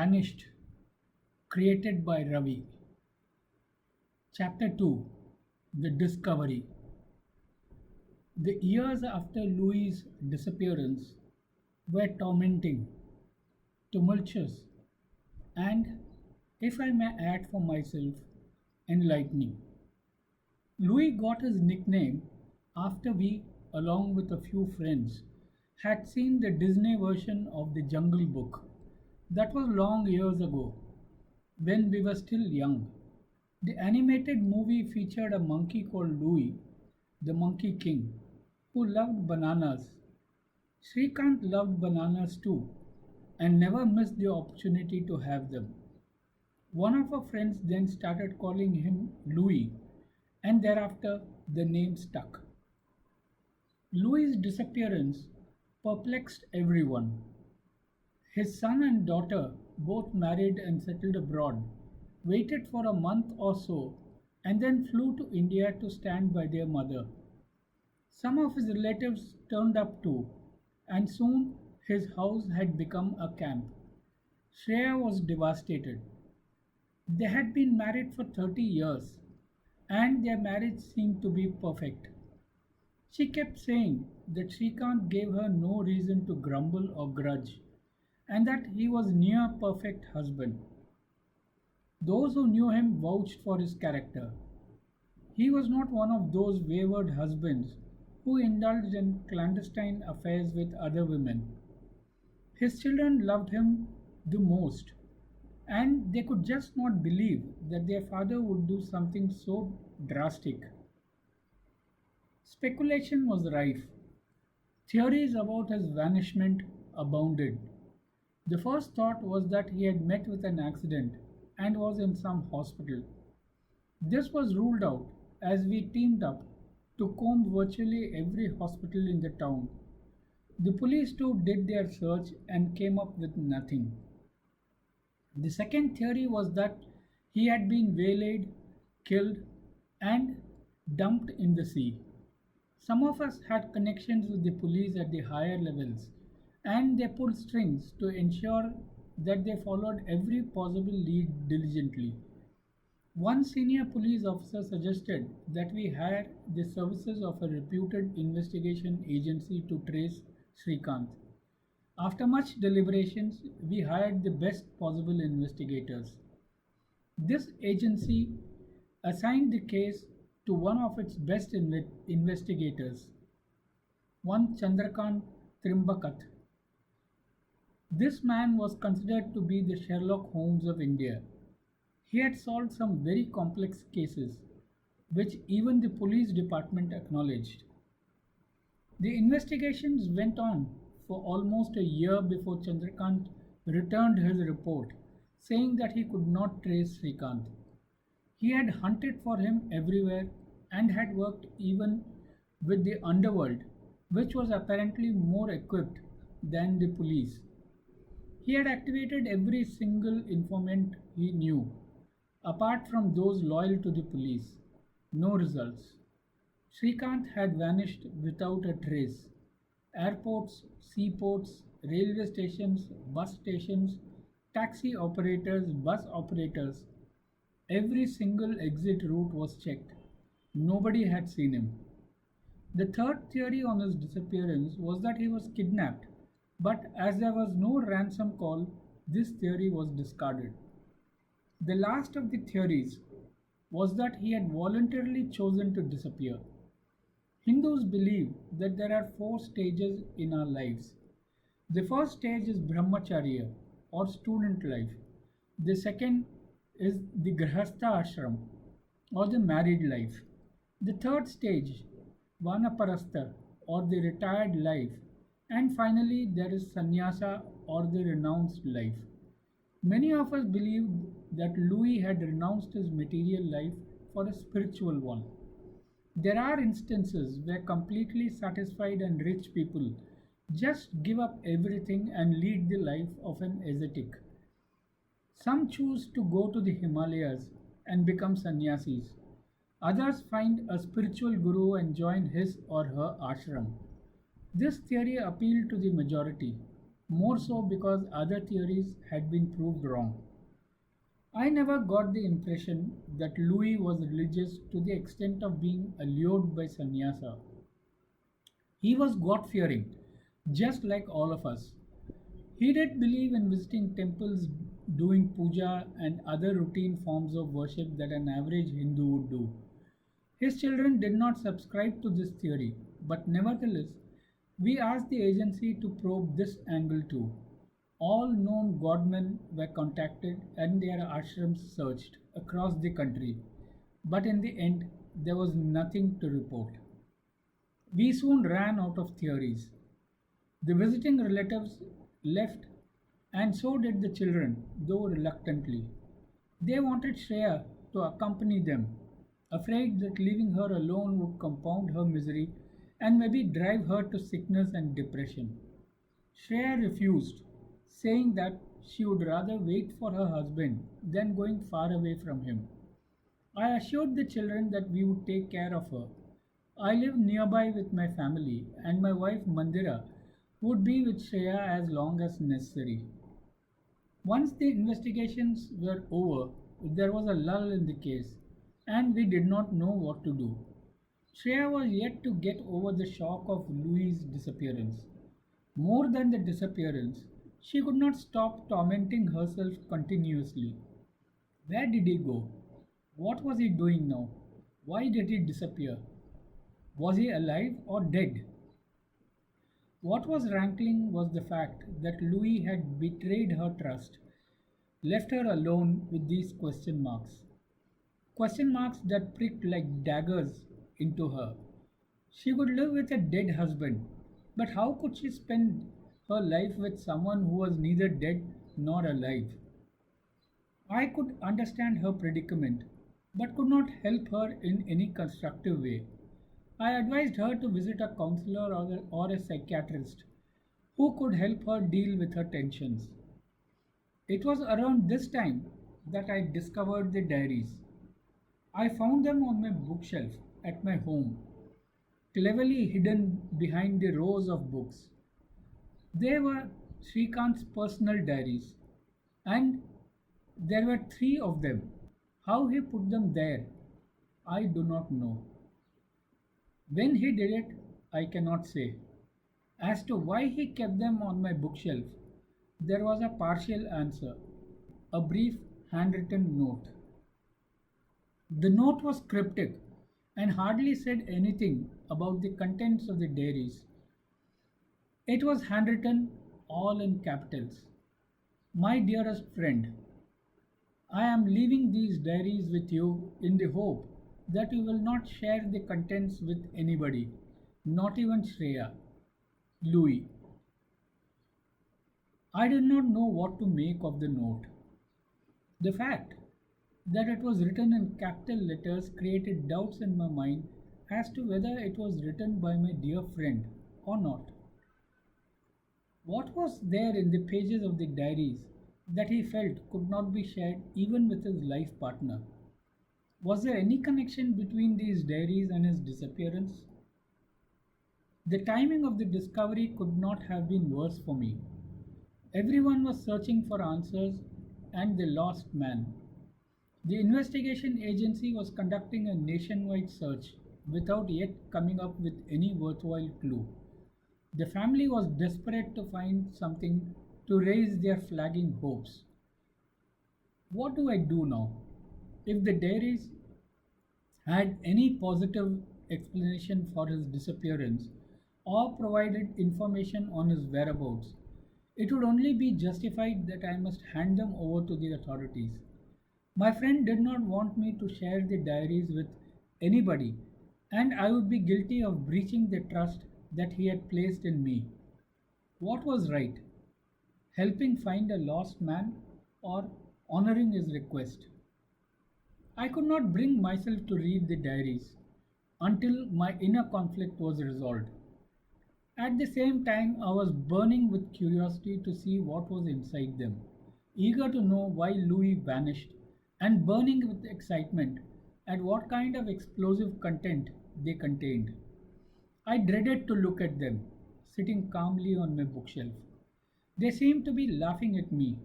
Vanished, created by Ravi. Chapter 2. The Discovery. The years after Louis' disappearance were tormenting, tumultuous, and, if I may add for myself, enlightening. Louis got his nickname after we, along with a few friends, had seen the Disney version of The Jungle Book. That was long years ago, when we were still young. The animated movie featured a monkey called Louis, the Monkey King, who loved bananas. Shrikant loved bananas too and never missed the opportunity to have them. One of our friends then started calling him Louis, and thereafter the name stuck. Louis' disappearance perplexed everyone. His son and daughter, both married and settled abroad, waited for a month or so and then flew to India to stand by their mother. Some of his relatives turned up too, and soon his house had become a camp. Shreya was devastated. They had been married for 30 years, and their marriage seemed to be perfect. She kept saying that Shrikant gave her no reason to grumble or grudge, and that he was near perfect husband. Those who knew him vouched for his character. He was not one of those wayward husbands who indulged in clandestine affairs with other women. His children loved him the most, and they could just not believe that their father would do something so drastic. Speculation was rife. Theories about his vanishment abounded. The first thought was that he had met with an accident and was in some hospital. This was ruled out as we teamed up to comb virtually every hospital in the town. The police too did their search and came up with nothing. The second theory was that he had been waylaid, killed, and dumped in the sea. Some of us had connections with the police at the higher levels, and they pulled strings to ensure that they followed every possible lead diligently. One senior police officer suggested that we hire the services of a reputed investigation agency to trace Shrikant. After much deliberations, we hired the best possible investigators. This agency assigned the case to one of its best investigators, one Chandrakant Trimbakat. This man was considered to be the Sherlock Holmes of India. He had solved some very complex cases, which even the police department acknowledged. The investigations went on for almost a year before Chandrakant returned his report, saying that he could not trace Srikant. He had hunted for him everywhere and had worked even with the underworld, which was apparently more equipped than the police. He had activated every single informant he knew, apart from those loyal to the police. No results. Srikant had vanished without a trace. Airports, seaports, railway stations, bus stations, taxi operators, bus operators, every single exit route was checked. Nobody had seen him. The third theory on his disappearance was that he was kidnapped, but as there was no ransom call, this theory was discarded. The last of the theories was that he had voluntarily chosen to disappear. Hindus believe that there are four stages in our lives. The first stage is brahmacharya or student life. The second is the grihastha ashram or the married life. The third stage, vanaprastha or the retired life. And finally, there is sannyasa or the renounced life. Many of us believe that Louis had renounced his material life for a spiritual one. There are instances where completely satisfied and rich people just give up everything and lead the life of an ascetic. Some choose to go to the Himalayas and become sannyasis. Others find a spiritual guru and join his or her ashram. This theory appealed to the majority. more so because other theories had been proved wrong. I never got the impression that Louis was religious to the extent of being allured by sannyasa. He was God fearing, just like all of us. He did believe in visiting temples, doing puja, and other routine forms of worship that an average Hindu would do. His children did not subscribe to this theory, but nevertheless, we asked the agency to probe this angle too. All known godmen were contacted and their ashrams searched across the country, but in the end, there was nothing to report. We soon ran out of theories. The visiting relatives left, and so did the children, though reluctantly. They wanted Shreya to accompany them, afraid that leaving her alone would compound her misery and maybe drive her to sickness and depression. Shreya refused, saying that she would rather wait for her husband than going far away from him. I assured the children that we would take care of her. I live nearby with my family, and my wife Mandira would be with Shreya as long as necessary. Once the investigations were over, there was a lull in the case, and we did not know what to do. Shreya was yet to get over the shock of Louis' disappearance. More than the disappearance, she could not stop tormenting herself continuously. Where did he go? What was he doing now? Why did he disappear? Was he alive or dead? What was rankling was the fact that Louis had betrayed her trust, left her alone with these question marks. Question marks that pricked like daggers into her. She could live with a dead husband, but how could she spend her life with someone who was neither dead nor alive? I could understand her predicament, but could not help her in any constructive way. I advised her to visit a counselor or a psychiatrist who could help her deal with her tensions. It was around this time that I discovered the diaries. I found them on my bookshelf at my home, cleverly hidden behind the rows of books. They were Srikant's personal diaries, and there were three of them. How he put them there, I do not know. When he did it, I cannot say. As to why he kept them on my bookshelf, there was a partial answer, a brief handwritten note. The note was cryptic and hardly said anything about the contents of the diaries. It was handwritten all in capitals. My dearest friend, I am leaving these diaries with you in the hope that you will not share the contents with anybody, not even Shreya. Louis. I did not know what to make of the note. The fact that it was written in capital letters created doubts in my mind as to whether it was written by my dear friend or not. What was there in the pages of the diaries that he felt could not be shared even with his life partner? Was there any connection between these diaries and his disappearance? The timing of the discovery could not have been worse for me. Everyone was searching for answers and the lost man. The investigation agency was conducting a nationwide search without yet coming up with any worthwhile clue. The family was desperate to find something to raise their flagging hopes. What do I do now? If the diaries had any positive explanation for his disappearance or provided information on his whereabouts, it would only be justified that I must hand them over to the authorities. My friend did not want me to share the diaries with anybody, and I would be guilty of breaching the trust that he had placed in me. What was right? Helping find a lost man or honoring his request? I could not bring myself to read the diaries until my inner conflict was resolved. At the same time, I was burning with curiosity to see what was inside them, eager to know why Louis vanished, and burning with excitement at what kind of explosive content they contained. I dreaded to look at them, sitting calmly on my bookshelf. They seemed to be laughing at me,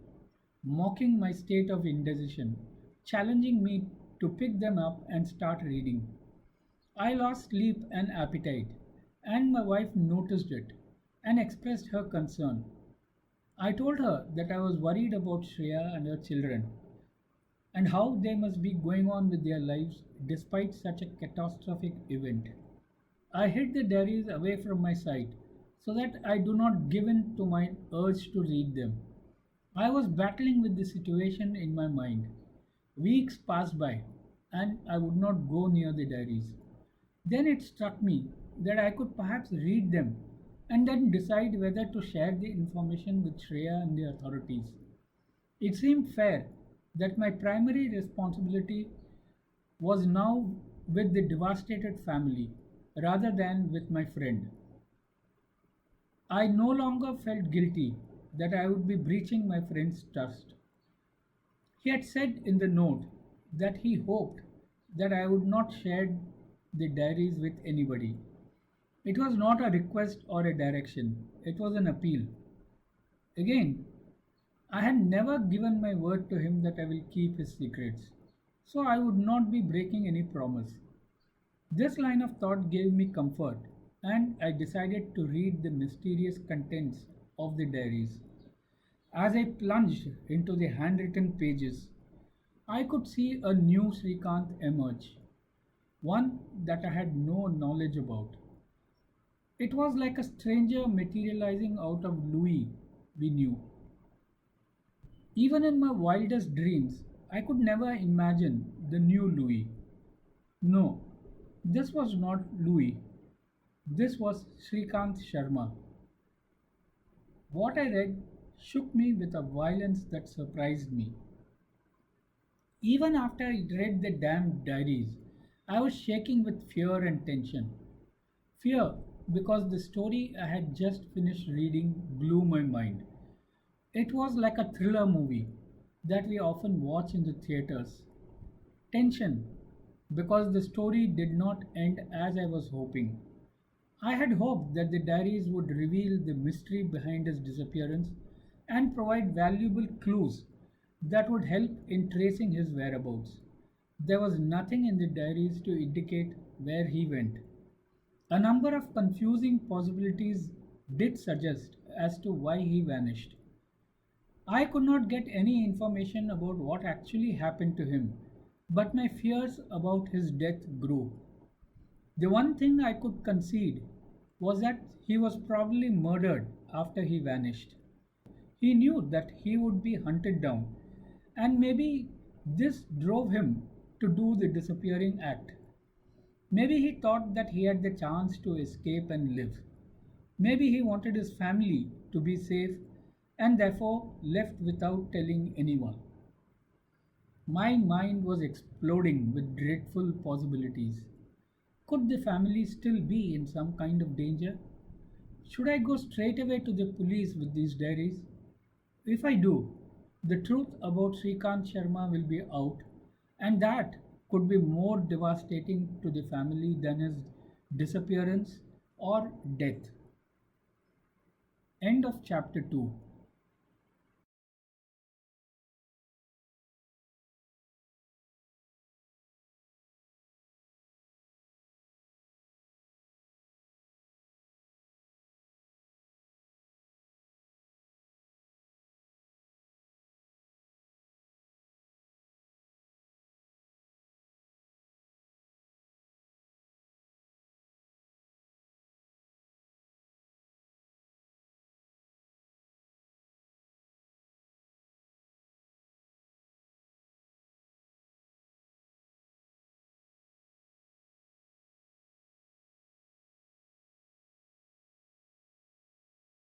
mocking my state of indecision, challenging me to pick them up and start reading. I lost sleep and appetite, and my wife noticed it and expressed her concern. I told her that I was worried about Shreya and her children and how they must be going on with their lives despite such a catastrophic event. I hid the diaries away from my sight so that I do not give in to my urge to read them. I was battling with the situation in my mind. Weeks passed by and I would not go near the diaries. Then it struck me that I could perhaps read them and then decide whether to share the information with Shreya and the authorities. It seemed fair that my primary responsibility was now with the devastated family rather than with my friend. I no longer felt guilty that I would be breaching my friend's trust. He had said in the note that he hoped that I would not share the diaries with anybody. It was not a request or a direction, it was an appeal. Again, I had never given my word to him that I will keep his secrets, so I would not be breaking any promise. This line of thought gave me comfort, and I decided to read the mysterious contents of the diaries. As I plunged into the handwritten pages, I could see a new Srikanth emerge, one that I had no knowledge about. It was like a stranger materializing out of Louis we knew. Even in my wildest dreams, I could never imagine the new Louis. No, this was not Louis. This was Srikanth Sharma. What I read shook me with a violence that surprised me. Even after I read the damned diaries, I was shaking with fear and tension. Fear because the story I had just finished reading blew my mind. It was like a thriller movie that we often watch in the theaters. Tension because the story did not end as I was hoping. I had hoped that the diaries would reveal the mystery behind his disappearance and provide valuable clues that would help in tracing his whereabouts. There was nothing in the diaries to indicate where he went. A number of confusing possibilities did suggest as to why he vanished. I could not get any information about what actually happened to him, but my fears about his death grew. The one thing I could concede was that he was probably murdered after he vanished. He knew that he would be hunted down, and maybe this drove him to do the disappearing act. Maybe he thought that he had the chance to escape and live. Maybe he wanted his family to be safe and therefore left without telling anyone. My mind was exploding with dreadful possibilities. Could the family still be in some kind of danger? Should I go straight away to the police with these diaries? If I do, the truth about Srikanth Sharma will be out, and that could be more devastating to the family than his disappearance or death. End of chapter 2.